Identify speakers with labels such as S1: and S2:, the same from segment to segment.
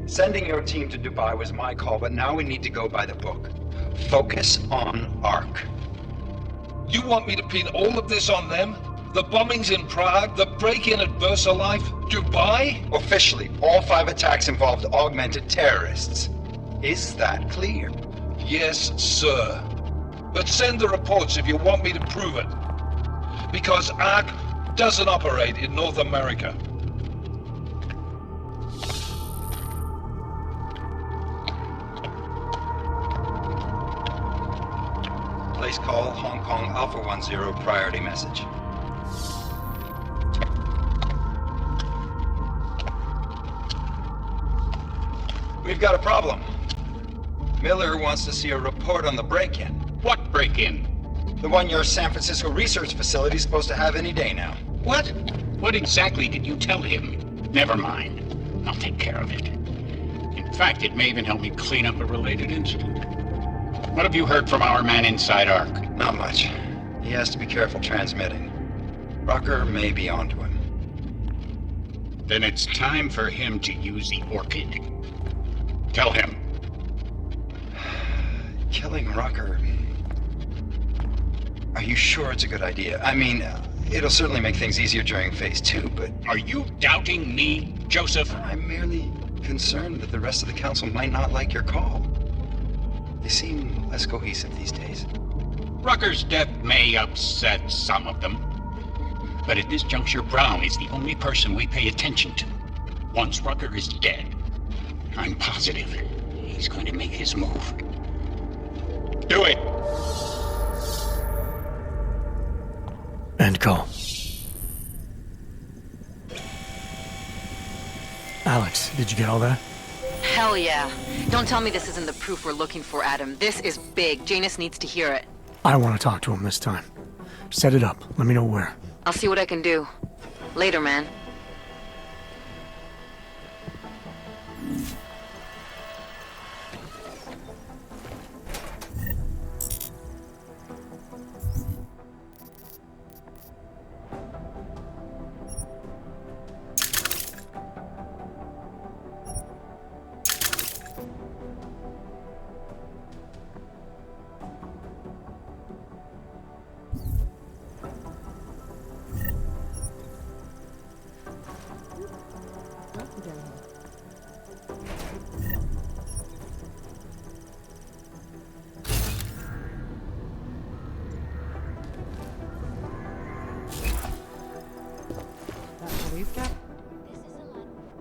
S1: Sending your team to Dubai was my call, but now we need to go by the book. Focus on ARC.
S2: You want me to pin all of this on them? The bombings in Prague, the break-in at VersaLife, Dubai?
S1: Officially, all 5 attacks involved augmented terrorists. Is that clear?
S2: Yes, sir. But send the reports if you want me to prove it. Because ARC doesn't operate in North America.
S1: Place call, Hong Kong Alpha 10, priority message. We've got a problem. Miller wants to see a report on the break-in.
S3: What break-in?
S1: The one your San Francisco research facility is supposed to have any day now.
S3: What? What exactly did you tell him? Never mind. I'll take care of it. In fact, it may even help me clean up a related incident. What have you heard from our man inside ARC?
S1: Not much. He has to be careful transmitting. Rucker may be onto him.
S3: Then it's time for him to use the Orchid. Tell him.
S1: Killing Rucker... Are you sure it's a good idea? I mean, it'll certainly make things easier during Phase 2, but...
S3: Are you doubting me, Joseph?
S1: I'm merely concerned that the rest of the Council might not like your call. They seem less cohesive these days.
S3: Rucker's death may upset some of them. But at this juncture, Brown is the only person we pay attention to. Once Rucker is dead, I'm positive he's going to make his move. Do it!
S4: End call. Alex, did you get all that?
S5: Hell yeah. Don't tell me this isn't the proof we're looking for, Adam. This is big. Janus needs to hear it.
S4: I want to talk to him this time. Set it up. Let me know where.
S5: I'll see what I can do. Later, man.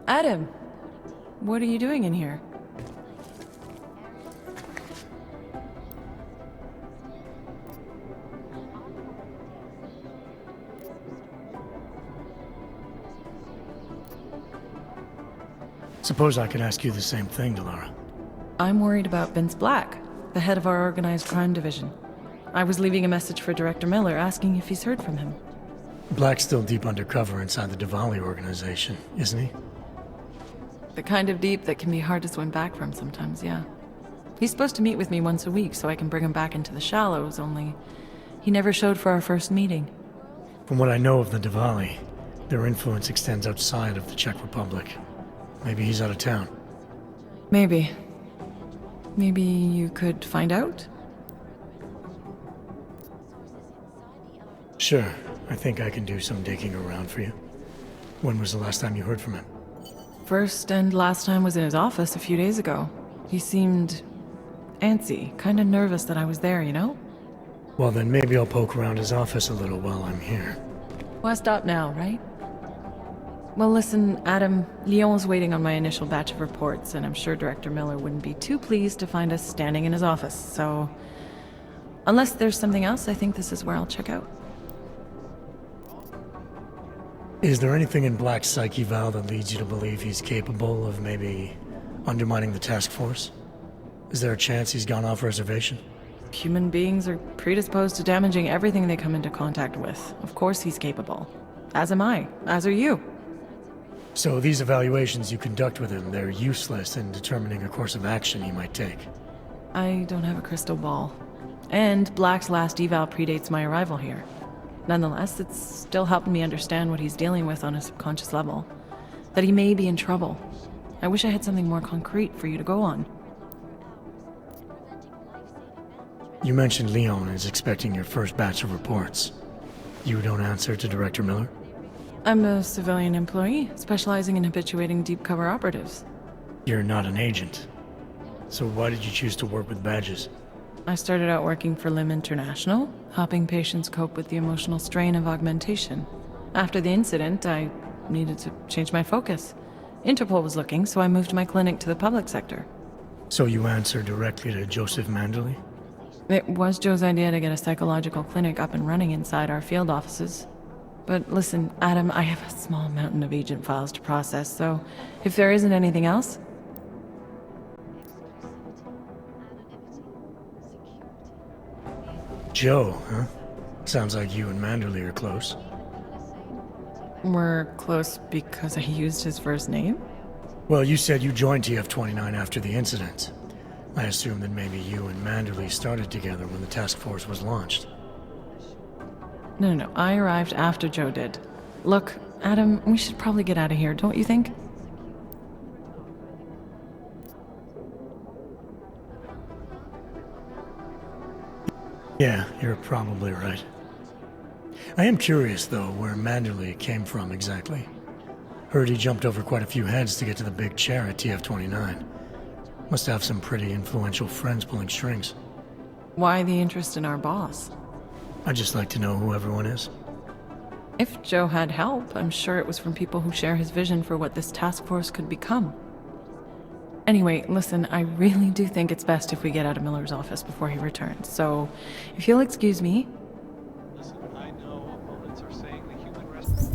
S6: Adam, what are you doing in here?
S4: Suppose I could ask you the same thing, Delara.
S6: I'm worried about Vince Black, the head of our organized crime division. I was leaving a message for Director Miller asking if he's heard from him.
S4: Black's still deep undercover inside the Diwali organization, isn't he?
S6: The kind of deep that can be hard to swim back from sometimes, yeah. He's supposed to meet with me once a week so I can bring him back into the shallows, only he never showed for our first meeting.
S4: From what I know of the Diwali, their influence extends outside of the Czech Republic. Maybe he's out of town.
S6: Maybe. Maybe you could find out?
S4: Sure. I think I can do some digging around for you. When was the last time you heard from him?
S6: First and last time was in his office a few days ago. He seemed antsy, kind of nervous that I was there, you know?
S4: Well, then maybe I'll poke around his office a little while I'm here.
S6: Why stop now, right? Well, listen, Adam, Lyon's waiting on my initial batch of reports, and I'm sure Director Miller wouldn't be too pleased to find us standing in his office, so... Unless there's something else, I think this is where I'll check out.
S4: Is there anything in Black's psyche, Val, that leads you to believe he's capable of maybe undermining the task force? Is there a chance he's gone off reservation?
S6: Human beings are predisposed to damaging everything they come into contact with. Of course he's capable. As am I. As are you.
S4: So these evaluations you conduct with him, they're useless in determining a course of action he might take.
S6: I don't have a crystal ball. And Black's last eval predates my arrival here. Nonetheless, it's still helping me understand what he's dealing with on a subconscious level. That he may be in trouble. I wish I had something more concrete for you to go on.
S4: You mentioned Leon is expecting your first batch of reports. You don't answer to Director Miller?
S6: I'm a civilian employee, specializing in habituating deep cover operatives.
S4: You're not an agent. So why did you choose to work with badges?
S6: I started out working for LIM International, helping patients cope with the emotional strain of augmentation. After the incident, I needed to change my focus. Interpol was looking, so I moved my clinic to the public sector.
S4: So you answer directly to Joseph Manderley?
S6: It was Joe's idea to get a psychological clinic up and running inside our field offices. But listen, Adam, I have a small mountain of agent files to process, so if there isn't anything else...
S4: Joe, huh? Sounds like you and Manderley are close.
S6: We're close because I used his first name?
S4: Well, you said you joined TF-29 after the incident. I assume that maybe you and Manderley started together when the task force was launched.
S6: No. I arrived after Joe did. Look, Adam, we should probably get out of here, don't you think?
S4: Yeah, you're probably right. I am curious, though, where Manderley came from exactly. Heard he jumped over quite a few heads to get to the big chair at TF-29. Must have some pretty influential friends pulling strings.
S6: Why the interest in our boss?
S4: I'd just like to know who everyone is.
S6: If Joe had help, I'm sure it was from people who share his vision for what this task force could become. Anyway, listen, I really do think it's best if we get out of Miller's office before he returns, so if you'll excuse me...
S7: Listen, I know opponents are saying the human rest...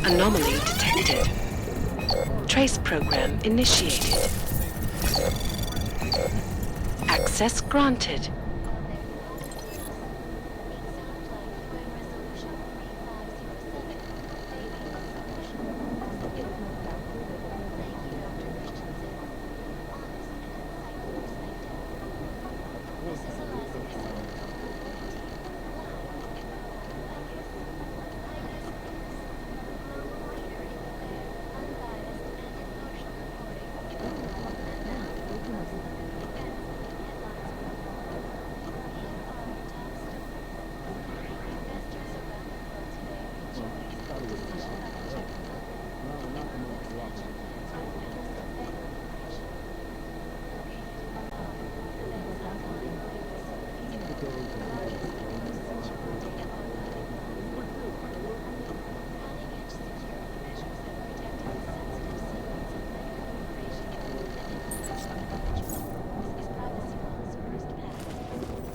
S8: Anomaly detected. Trace program initiated. Access granted.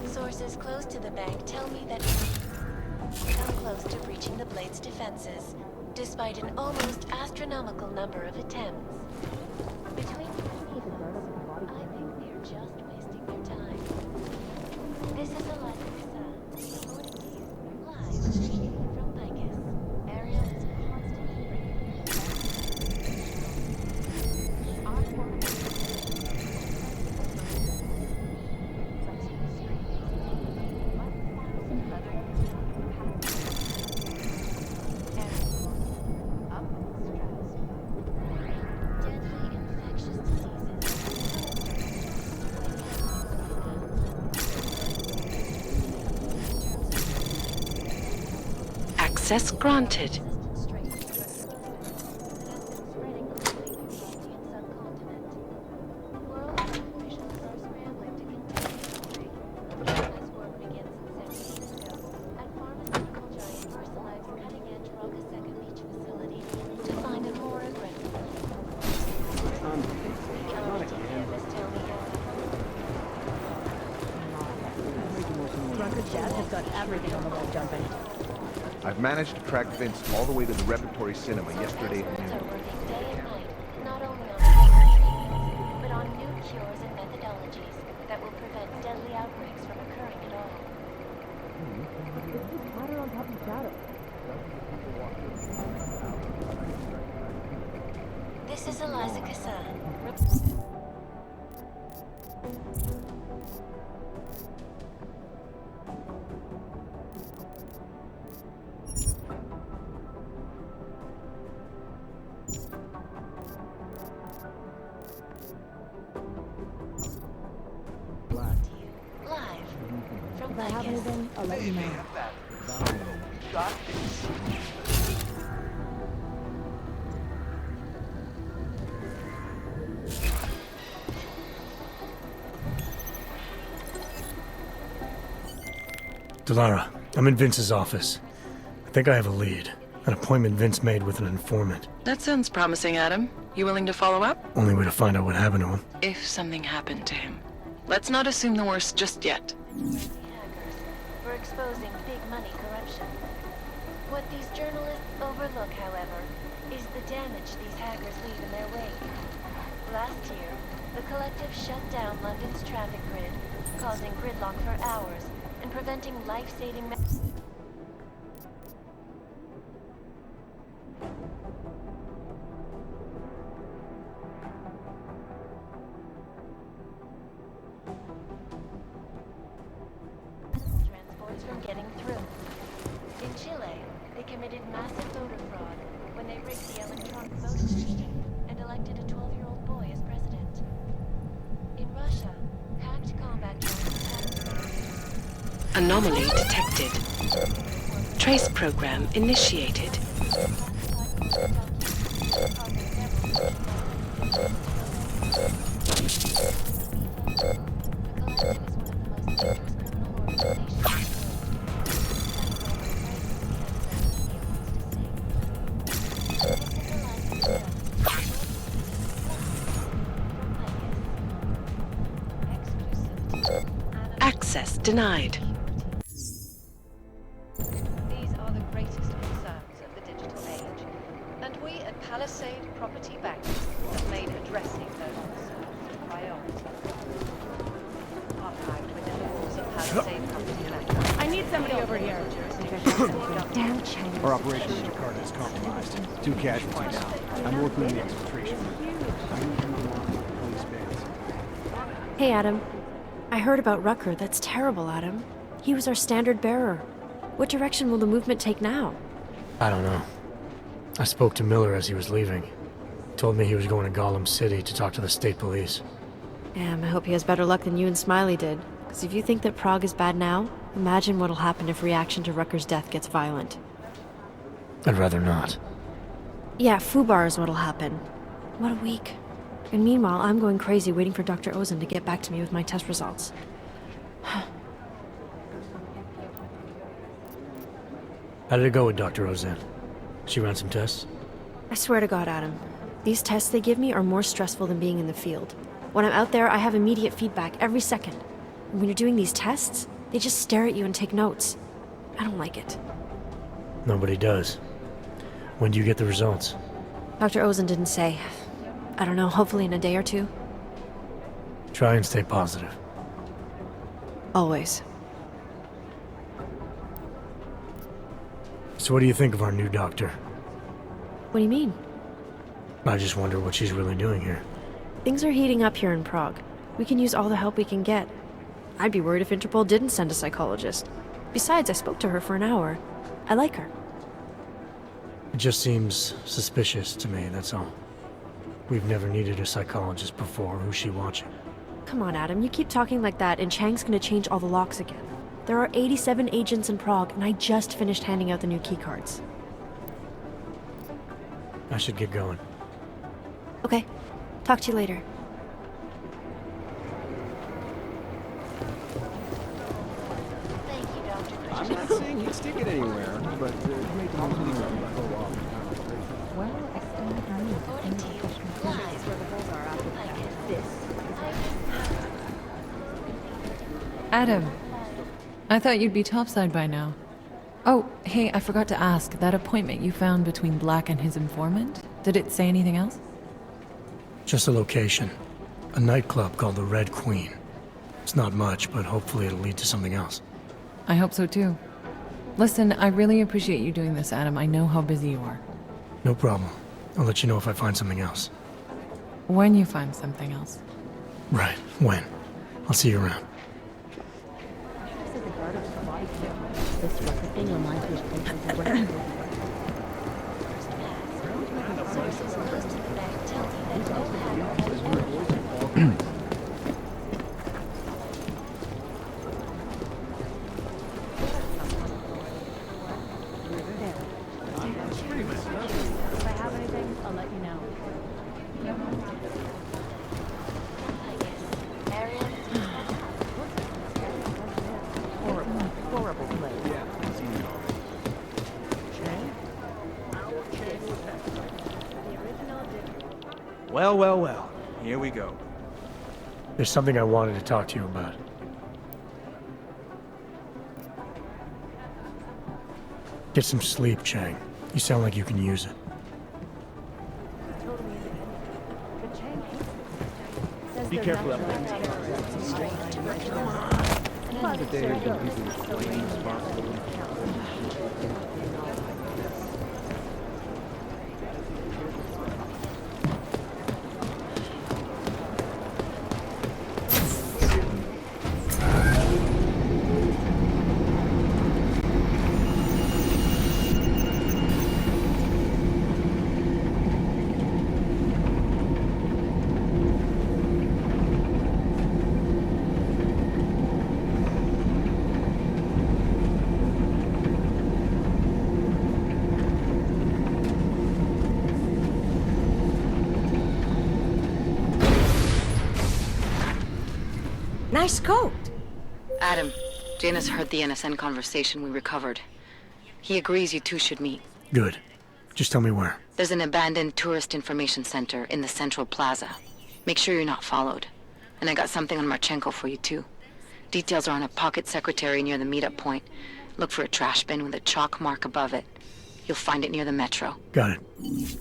S9: Sources close to the bank tell me that come close to breaching the Blade's defenses, despite an almost astronomical number of attempts. Between
S8: Access granted.
S10: I've managed to track Vince all the way to the Repertory Cinema yesterday at noon.
S9: Day and night, not only on treatments, but on new cures and methodologies that will prevent deadly outbreaks from occurring at all. This is Eliza Kassan. Live from Vegas.
S11: I'll let you know.
S4: Delara, I'm in Vince's office. I think I have a lead. An appointment Vince made with an informant.
S8: That sounds promising, Adam. You willing to follow up?
S4: Only way to find out what happened to him.
S8: If something happened to him. Let's not assume the worst just yet.
S9: Hackers for exposing big money corruption. What these journalists overlook, however, is the damage these hackers leave in their wake. Last year, the collective shut down London's traffic grid, causing gridlock for hours and preventing life-saving transports from getting through. In Chile, they committed massive voter fraud when they rigged the electronic voting system and elected a 12-year-old boy as president. In Russia, hacked combat drones.
S8: Anomaly detected. Trace program initiated. Access denied.
S12: These are the greatest concerns of the digital age, and we at Palisade Property Bank have made addressing those concerns a priority. Archived within the walls of Palisade Property Bank.
S11: I need somebody over here. Damn Chinese.
S10: Our operations in Jakarta is compromised. 2 casualties. I'm working on the exfiltration.
S13: Hey, Adam. I heard about Rucker. That's terrible, Adam. He was our standard bearer. What direction will the movement take now?
S4: I don't know. I spoke to Miller as he was leaving. Told me he was going to Gollum City to talk to the state police.
S13: Damn, I hope he has better luck than you and Smiley did. Because if you think that Prague is bad now, imagine what'll happen if reaction to Rucker's death gets violent.
S4: I'd rather not.
S13: Yeah, Fubar is what'll happen. What a week. And meanwhile, I'm going crazy waiting for Dr. Ozen to get back to me with my test results.
S4: How did it go with Dr. Ozen? She ran some tests?
S13: I swear to God, Adam. These tests they give me are more stressful than being in the field. When I'm out there, I have immediate feedback every second. And when you're doing these tests, they just stare at you and take notes. I don't like it.
S4: Nobody does. When do you get the results?
S13: Dr. Ozen didn't say. I don't know, hopefully in a day or two.
S4: Try and stay positive.
S13: Always.
S4: So what do you think of our new doctor?
S13: What do you mean?
S4: I just wonder what she's really doing here.
S13: Things are heating up here in Prague. We can use all the help we can get. I'd be worried if Interpol didn't send a psychologist. Besides, I spoke to her for an hour. I like her.
S4: It just seems suspicious to me, that's all. We've never needed a psychologist before. Who's she watching?
S13: Come on, Adam. You keep talking like that, and Chang's gonna change all the locks again. There are 87 agents in Prague, and I just finished handing out the new keycards.
S4: I should get going.
S13: Okay. Talk to you later.
S9: Thank you, Dr.
S10: I'm not saying you'd stick it anywhere, but you made the most of it go off.
S9: According to you, lies where the holes are after this.
S6: Adam, I thought you'd be topside by now. Oh, hey, I forgot to ask, that appointment you found between Black and his informant, did it say anything else?
S4: Just a location. A nightclub called the Red Queen. It's not much, but hopefully it'll lead to something else.
S6: I hope so too. Listen, I really appreciate you doing this, Adam. I know how busy you are.
S4: No problem. I'll let you know if I find something else.
S6: When you find something else.
S4: Right. When? I'll see you around.
S11: This rocket thing reminds me of places I went to.
S12: If I have anything, I'll let you know.
S11: Horrible place.
S10: Well, well, well. Here we go.
S4: There's something I wanted to talk to you about. Get some sleep, Chang. You sound like you can use it.
S10: Be careful up there. The days when people were playing responsibly.
S11: Nice coat.
S5: Adam, Janus heard the NSN conversation we recovered. He agrees you two should meet.
S4: Good. Just tell me where.
S5: There's an abandoned tourist information center in the central plaza. Make sure you're not followed. And I got something on Marchenko for you too. Details are on a pocket secretary near the meetup point. Look for a trash bin with a chalk mark above it. You'll find it near the metro.
S4: Got it.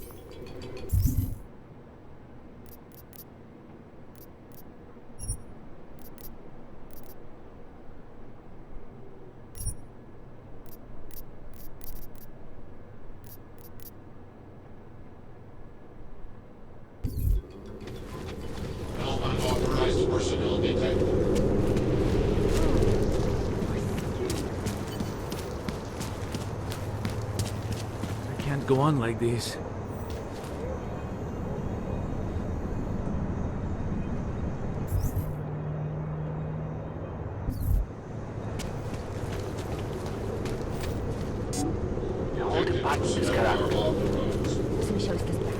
S3: Unauthorized personnel detected.
S10: I can't go on like this.
S11: Słyszeliście sprawę?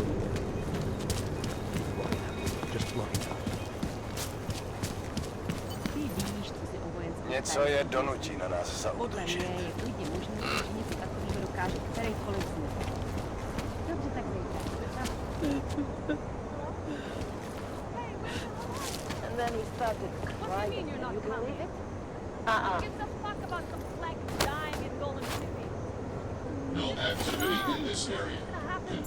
S10: Just look.
S14: Něco je donutí na nás
S11: Podle mě
S14: zaútočit.
S11: je klidně možné, že něco takového dokáže kterýkoliv z nich. Dobře, tak dejte.
S9: And then he started crying. Can you believe it?
S12: Who gives a fuck about some flag dying in Golden City?
S3: No activity in this area.
S12: What's gonna happen?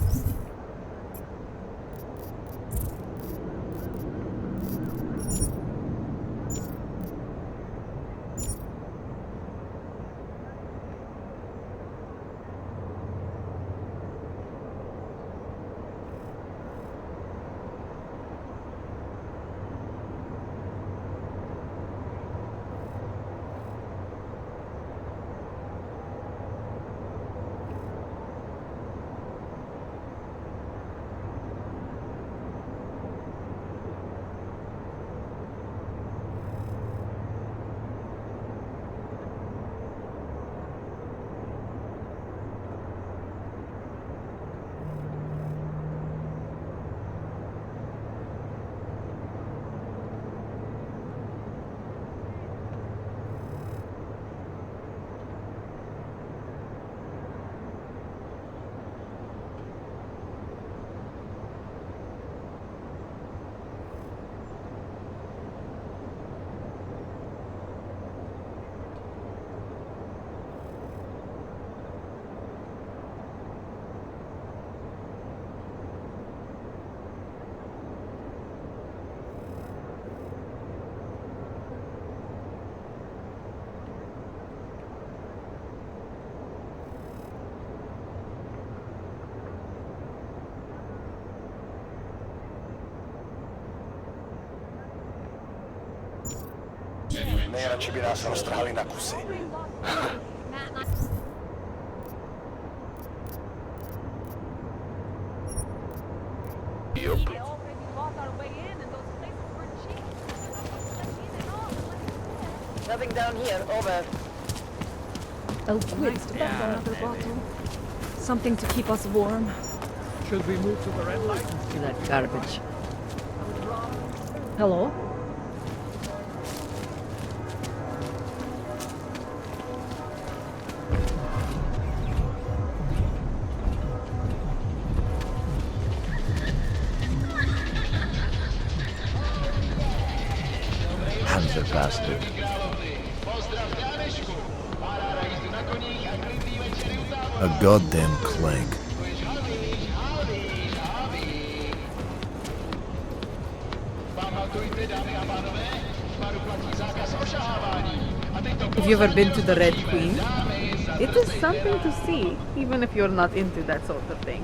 S14: radši by nás roztrhali na kusy.
S15: Yup.
S16: Nothing down here, over.
S11: Oh, quick, another bottle. Something to keep us warm.
S10: Should we move to the red light?
S16: To that garbage.
S11: Hello?
S15: Hunter bastard. A goddamn clank.
S11: Have you ever been to the Red Queen? It is something to see, even if you're not into that sort of thing.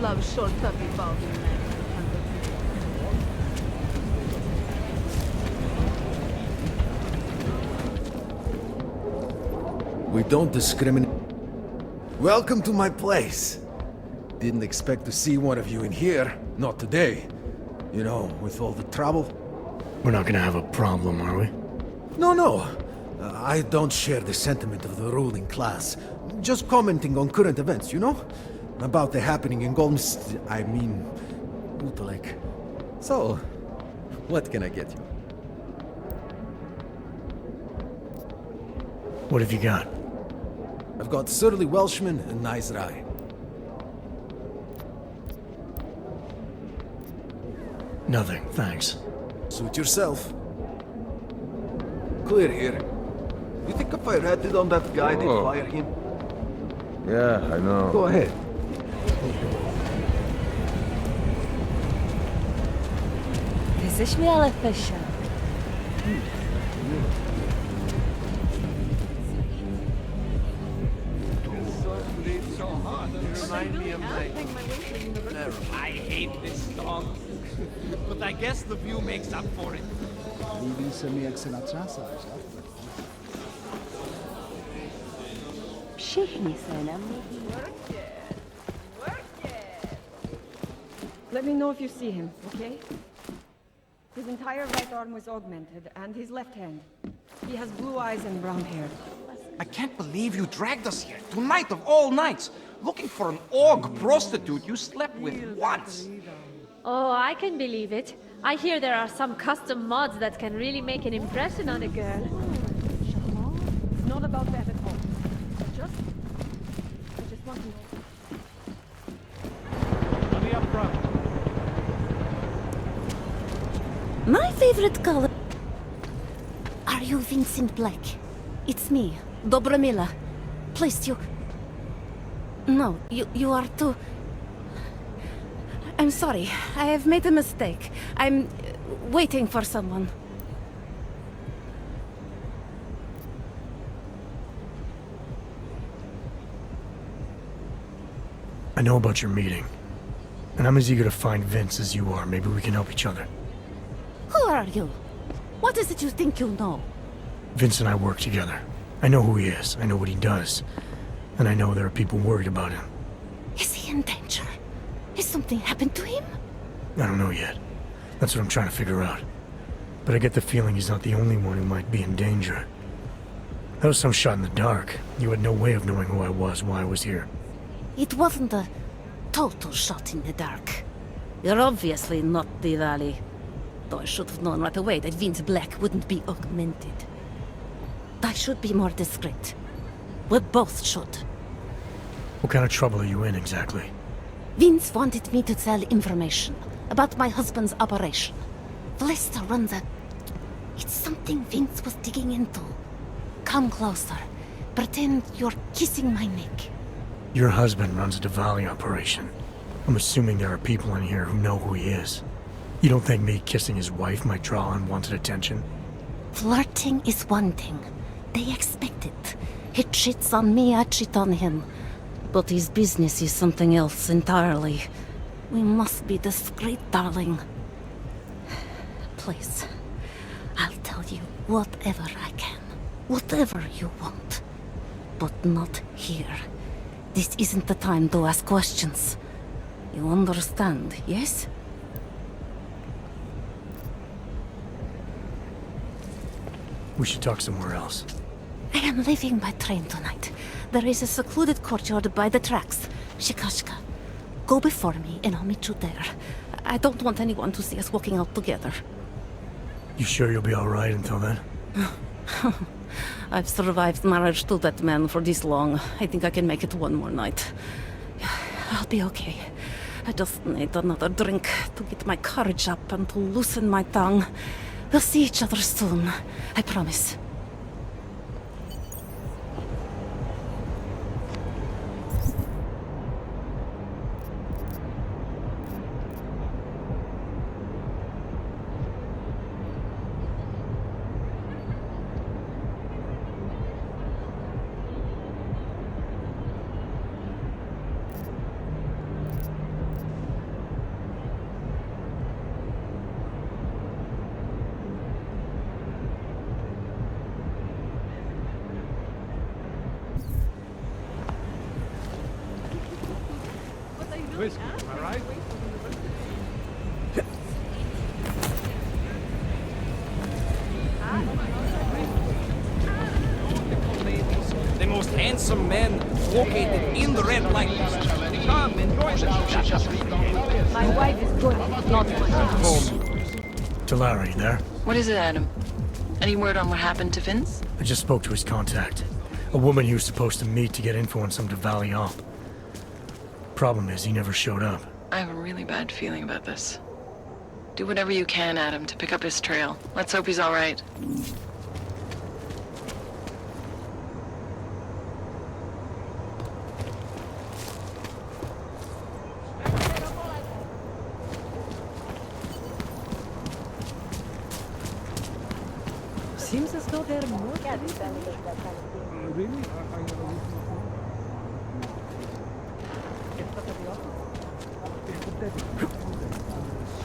S17: Love short puppy balls.
S10: We don't discriminate. Welcome to my place. Didn't expect to see one of you in here. Not today. You know, with all the trouble.
S4: We're not gonna have a problem, are we?
S10: No. I don't share the sentiment of the ruling class. Just commenting on current events, you know? About the happening in I mean, Utolek. So, what can I get you?
S4: What have you got?
S10: I've got Surly Welshman and Nice Rye.
S4: Nothing, thanks.
S10: Suit yourself. Clear here. You think if I ratted on that guy, they'd fire him?
S15: Yeah, I know.
S10: Go ahead.
S11: Das ist mir alle Fische.
S17: I hate this song, but I guess the view makes up for it.
S11: Všichni se nám
S18: Let me know if you see him, okay? His entire right arm was augmented, and his left hand. He has blue eyes and brown hair.
S17: I can't believe you dragged us here, tonight of all nights, looking for an AUG prostitute you slept with once.
S19: Oh, I can believe it. I hear there are some custom mods that can really make an impression on a girl.
S18: It's not about that at all. I just want to...
S7: Let me up front.
S11: My favorite color. Are you Vincent Black? It's me, Dobromila. Please, you... No, you are too... I'm sorry. I have made a mistake. I'm waiting for someone.
S4: I know about your meeting. And I'm as eager to find Vince as you are. Maybe we can help each other.
S11: Who are you? What is it you think you know?
S4: Vince and I work together. I know who he is. I know what he does. And I know there are people worried about him.
S11: Is he in danger? Has something happened to him?
S4: I don't know yet. That's what I'm trying to figure out. But I get the feeling he's not the only one who might be in danger. That was some shot in the dark. You had no way of knowing who I was, why I was here.
S11: It wasn't a total shot in the dark. You're obviously not Diwali. Though I should have known right away that Vince Black wouldn't be augmented. I should be more discreet. We both should.
S4: What kind of trouble are you in, exactly?
S11: Vince wanted me to tell information about my husband's operation. Lester runs a... It's something Vince was digging into. Come closer. Pretend you're kissing my neck.
S4: Your husband runs a Diwali operation. I'm assuming there are people in here who know who he is. You don't think me kissing his wife might draw unwanted attention?
S11: Flirting is one thing. They expect it. He cheats on me, I cheat on him. But his business is something else entirely. We must be discreet, darling. Please, I'll tell you whatever I can. Whatever you want. But not here. This isn't the time to ask questions. You understand, yes?
S4: We should talk somewhere else.
S11: I am leaving by train tonight. There is a secluded courtyard by the tracks. Shikashka. Go before me and I'll meet you there. I don't want anyone to see us walking out together.
S4: You sure you'll be alright until then?
S11: I've survived marriage to that man for this long. I think I can make it one more night. I'll be okay. I just need another drink to get my courage up and to loosen my tongue. We'll see each other soon. I promise.
S7: Whiskey, am I right?
S17: The most handsome man located in the red light district. Come, enjoy the...
S11: My wife is good, not good.
S4: Larry, there?
S8: What is it, Adam? Any word on what happened to Vince?
S4: I just spoke to his contact. A woman he was supposed to meet to get info on some Diwali op. Problem is, he never showed up.
S8: I have a really bad feeling about this. Do whatever you can, Adam, to pick up his trail. Let's hope he's all right.
S18: seems as though they're more
S17: Really? I would not know. Get back at the office. There's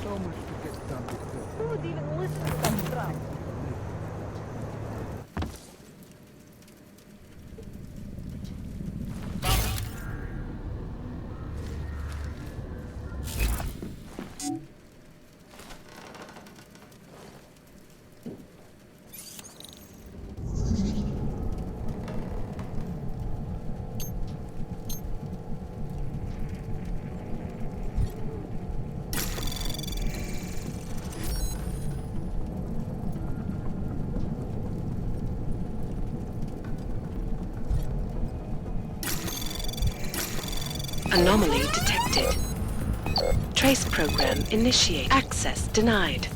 S17: so much to get done before.
S16: Who would even listen to that crap?
S20: Anomaly detected. Trace program initiate. Access denied.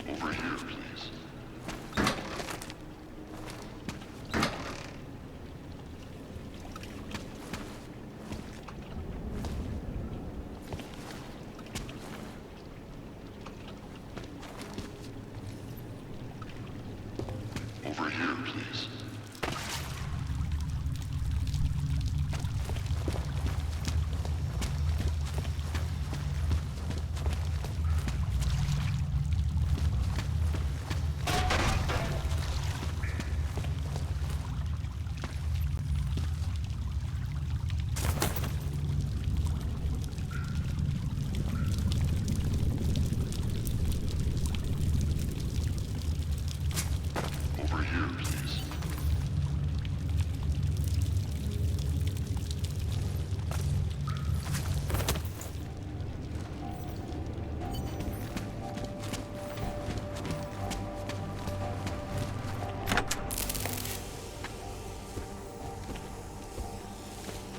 S21: Over here, please. Over here, please.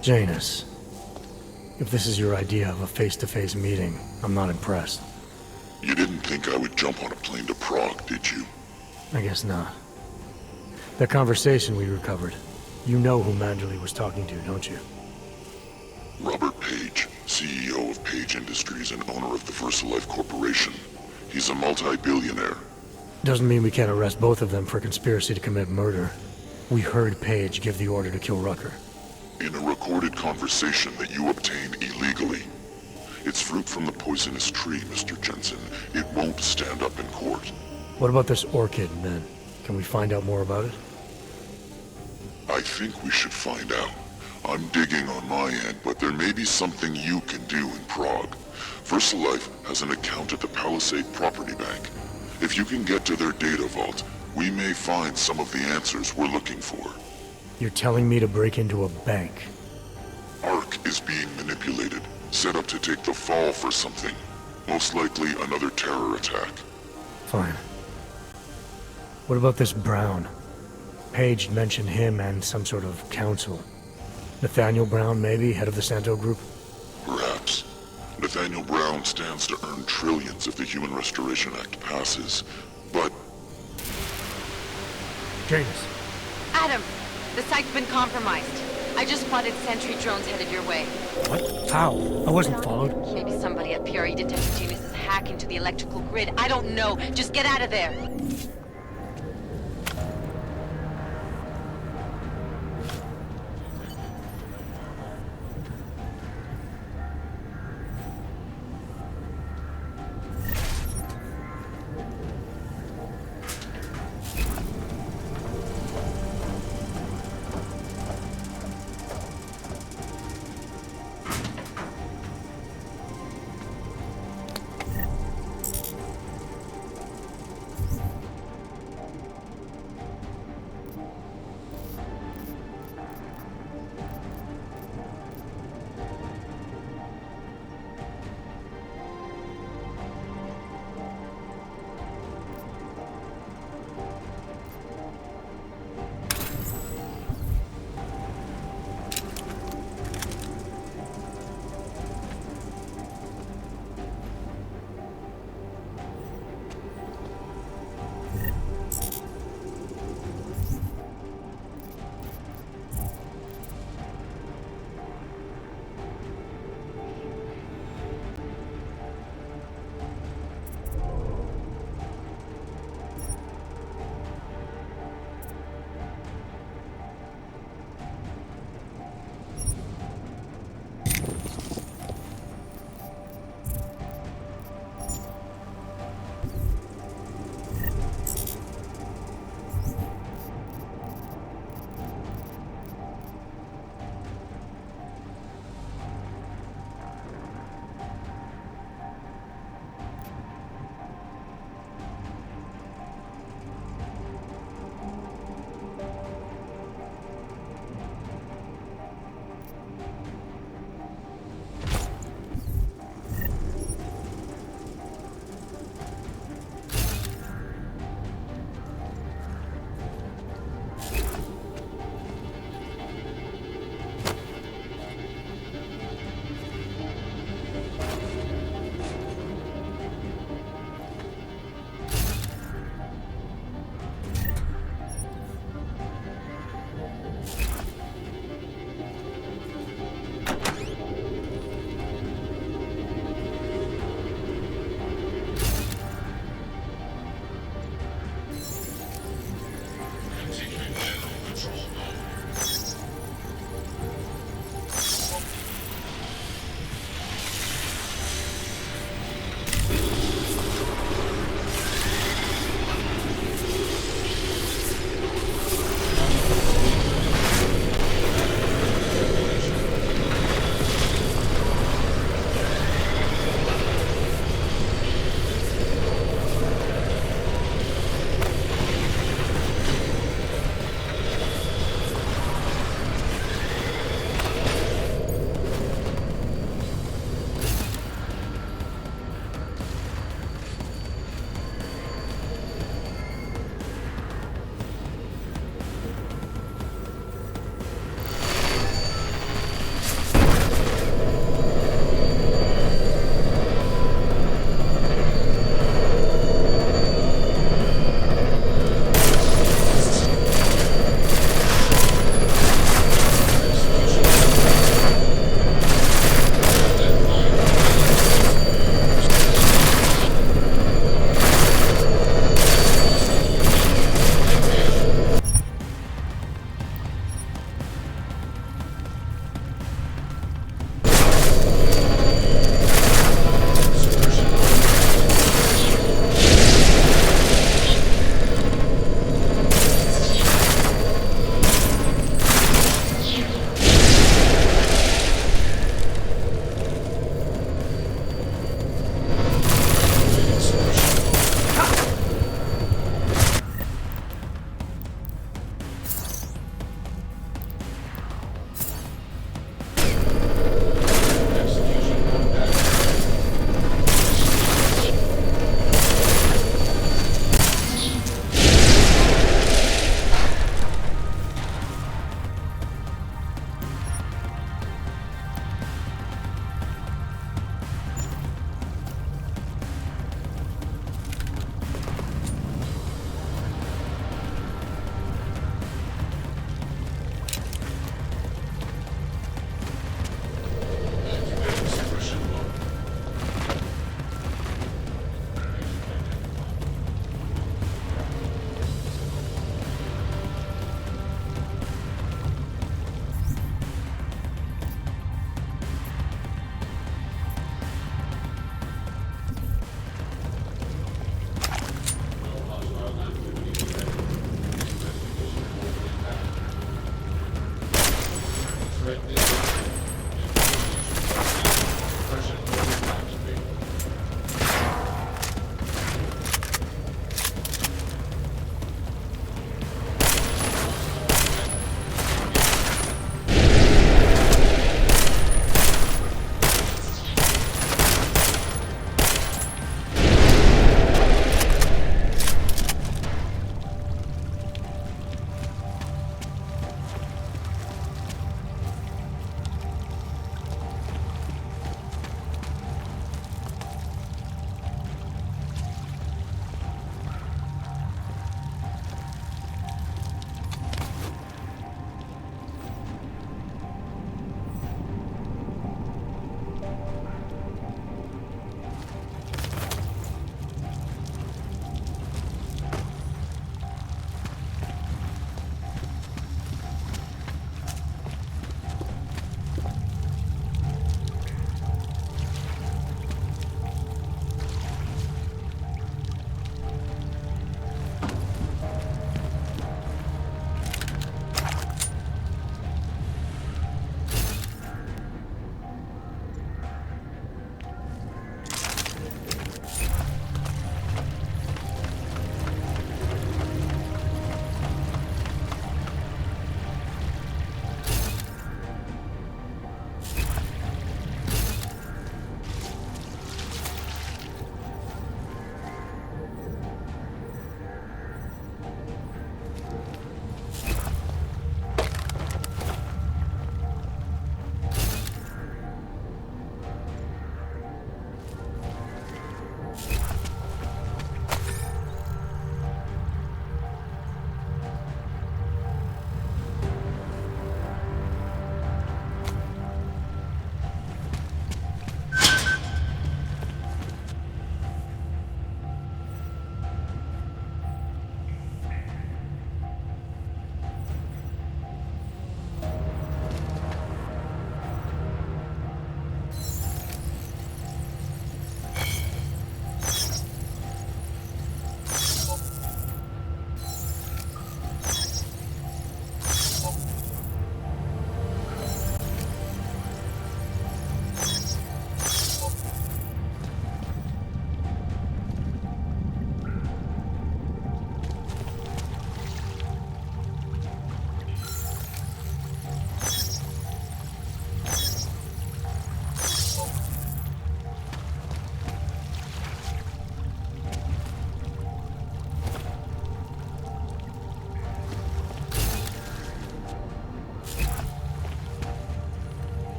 S4: Janus. If this is your idea of a face-to-face meeting, I'm not impressed.
S21: You didn't think I would jump on a plane to Prague, did you?
S4: I guess not. That conversation we recovered, you know who Manderley was talking to, don't you?
S21: Robert Page, CEO of Page Industries and owner of the VersaLife Corporation. He's a multi-billionaire.
S4: Doesn't mean we can't arrest both of them for conspiracy to commit murder. We heard Page give the order to kill Rucker.
S21: In a recorded conversation that you obtained illegally. It's fruit from the poisonous tree, Mr. Jensen. It won't stand up in court.
S4: What about this orchid, then? Can we find out more about it?
S21: I think we should find out. I'm digging on my end, but there may be something you can do in Prague. VersaLife has an account at the Palisade Property Bank. If you can get to their data vault, we may find some of the answers we're looking for.
S4: You're telling me to break into a bank?
S21: ARC is being manipulated, set up to take the fall for something. Most likely another terror attack.
S4: Fine. What about this Brown? Page mentioned him and some sort of council. Nathaniel Brown, maybe, head of the Santo Group?
S21: Perhaps. Nathaniel Brown stands to earn trillions if the Human Restoration Act passes, but...
S4: Janus.
S5: Adam! The site's been compromised. I just spotted sentry drones headed your way.
S4: What? How? I wasn't followed.
S5: Maybe somebody at PRE detected Janus's hack into the electrical grid. I don't know. Just get out of there.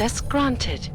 S20: Access granted.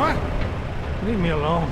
S2: What? Leave me alone.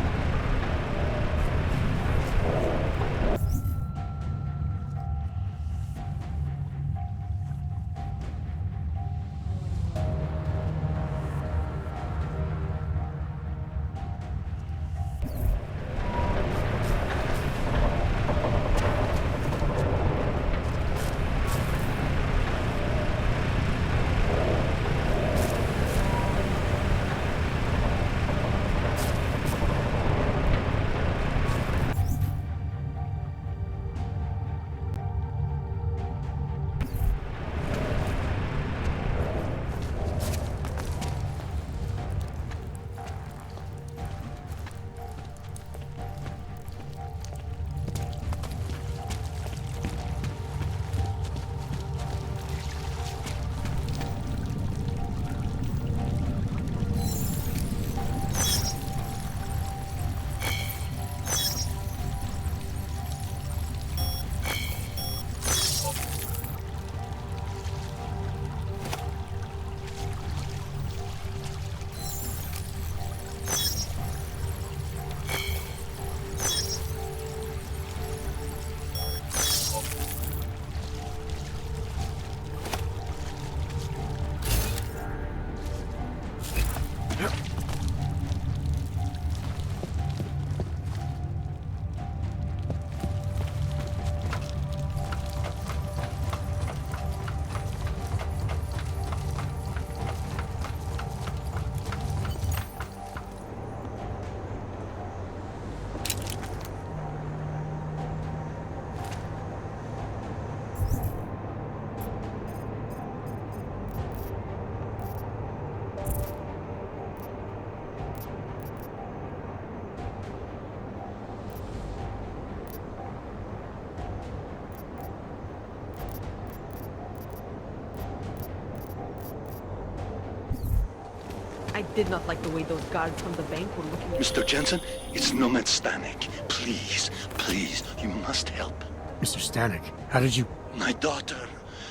S18: I did not like the way those guards from the bank were looking at
S3: Mr. Jensen, it's Nomad Stanek. Please, please, you must help.
S4: Mr. Stanek, how did you...
S3: My daughter,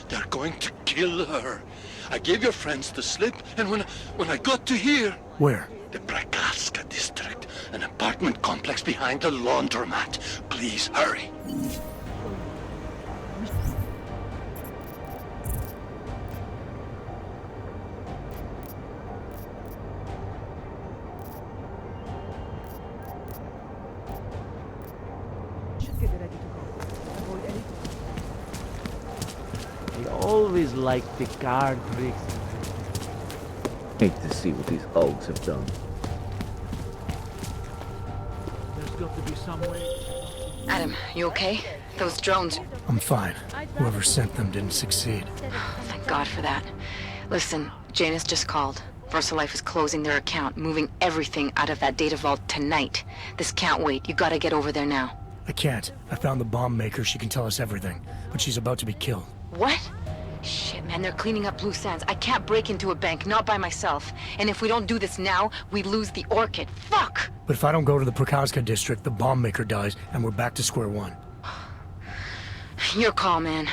S3: they're going to kill her. I gave your friends the slip, and when I got to here...
S4: Where?
S3: The Prakaska district, an apartment complex behind the laundromat. Please, hurry.
S18: get ready to go. Avoid any...
S22: They always like the card tricks.
S15: Hate to see what these Augs have done.
S22: There's got to be some way.
S5: Adam, you okay? Those drones...
S4: I'm fine. Whoever sent them didn't succeed.
S5: Thank God for that. Listen, Janus just called. VersaLife is closing their account, moving everything out of that data vault tonight. This can't wait. You gotta get over there now.
S4: I can't. I found the bomb maker. She can tell us everything. But she's about to be killed.
S5: What? Shit, man, they're cleaning up loose ends. I can't break into a bank, not by myself. And if we don't do this now, we lose the Orchid. Fuck!
S4: But if I don't go to the Prokowska district, the bomb maker dies, and we're back to square one.
S5: Your call, man.